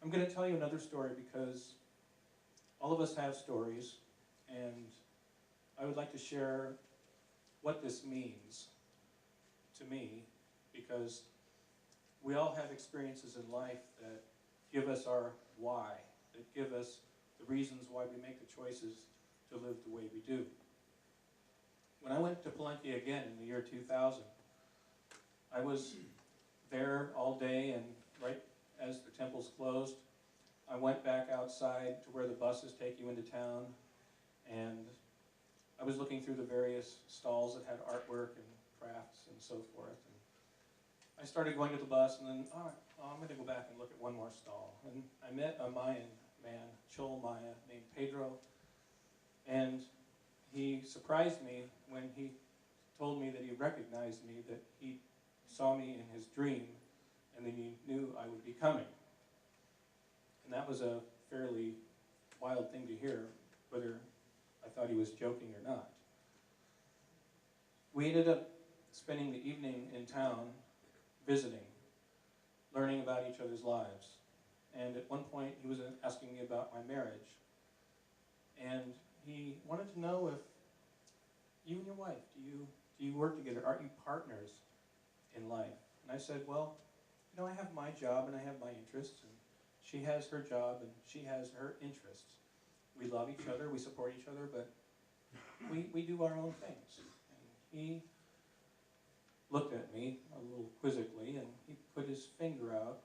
I'm going to tell you another story because all of us have stories, and I would like to share what this means to me, because we all have experiences in life that give us our why, that give us the reasons why we make the choices to live the way we do. When I went to Palenque again in the year 2000, I was there all day, and right as the temples closed, I went back outside to where the buses take you into town, and I was looking through the various stalls that had artwork and crafts and so forth. And I started going to the bus, and then, I'm going to go back and look at one more stall. And I met a Mayan man, Chol Maya, named Pedro, and he surprised me when he told me that he recognized me, that he saw me in his dream, and that he knew I would be coming. And that was a fairly wild thing to hear, whether I thought he was joking or not. We ended up spending the evening in town visiting, learning about each other's lives. And at one point, he was asking me about my marriage. And he wanted to know if you and your wife, do you work together? Aren't you partners in life? And I said, well, you know, I have my job and I have my interests, and she has her job and she has her interests. We love each other, we support each other, but we do our own things. And he looked at me a little quizzically, and he put his finger out,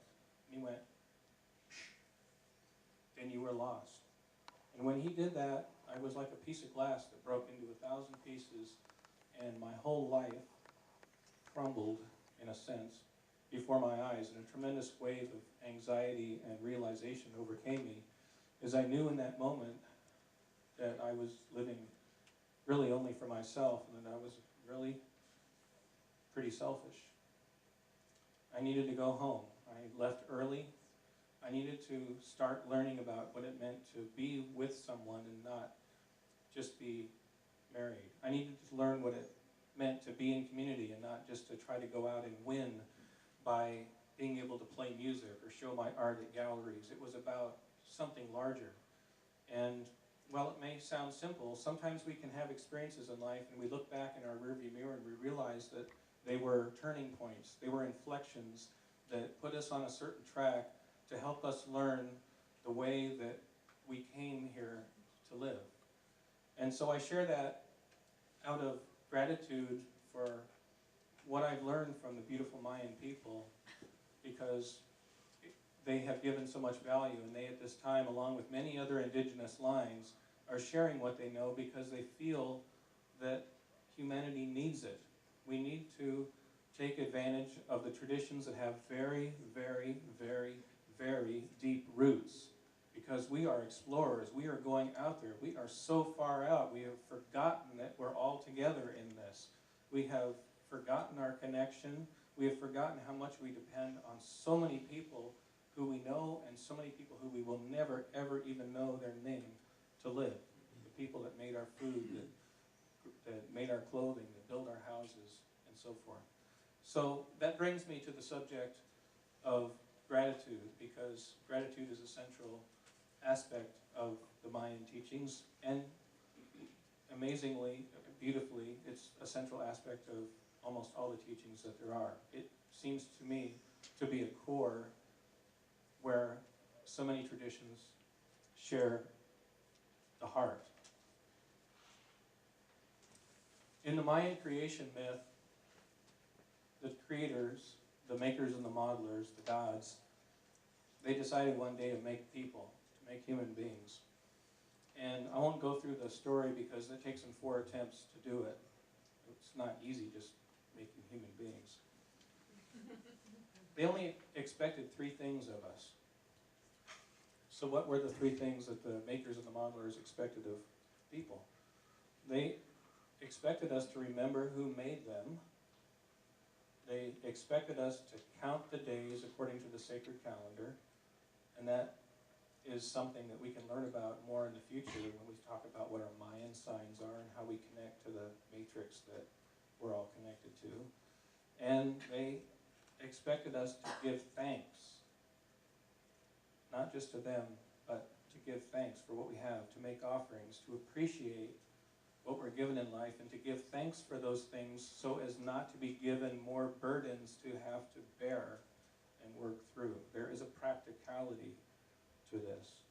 and he went, then you were lost. And when he did that, I was like a piece of glass that broke into 1,000 pieces, and my whole life crumbled, in a sense, before my eyes, and a tremendous wave of anxiety and realization overcame me, as I knew in that moment that I was living really only for myself, and that I was really pretty selfish. I needed to go home. I left early. I needed to start learning about what it meant to be with someone and not just be married. I needed to learn what it meant to be in community and not just to try to go out and win by being able to play music or show my art at galleries. It was about something larger. And while it may sound simple, sometimes we can have experiences in life and we look back in our rearview mirror and we realize that they were turning points, they were inflections that put us on a certain track to help us learn the way that we came here to live. And so I share that out of gratitude for what I've learned from the beautiful Mayan people, because they have given so much value, and they at this time, along with many other indigenous lines, are sharing what they know because they feel that humanity needs it. We need to take advantage of the traditions that have very, very, very, very deep roots, because we are explorers. We are going out there. We are so far out. We have forgotten that we're all together in this. We have forgotten our connection. We have forgotten how much we depend on so many people who we know and so many people who we will never, ever even know their name to live. The people that made our food, that made our clothing, that built our houses, and so forth. So that brings me to the subject of gratitude, because gratitude is a central aspect of the Mayan teachings, and amazingly, beautifully, it's a central aspect of almost all the teachings that there are. It seems to me to be a core where so many traditions share the heart. In the Mayan creation myth, the creators, the makers and the modelers, the gods, they decided one day to make people, to make human beings. And I won't go through the story because it takes them 4 attempts to do it. It's not easy just making human beings. They only expected 3 things of us. So what were the 3 things that the makers and the modelers expected of people? They expected us to remember who made them. They expected us to count the days according to the sacred calendar, and that is something that we can learn about more in the future when we talk about what our Mayan signs are and how we connect to the matrix that we're all connected to. And they expected us to give thanks, not just to them, but to give thanks for what we have, to make offerings, to appreciate what we're given in life, and to give thanks for those things so as not to be given more burdens to have to bear and work through. There is a practicality to this.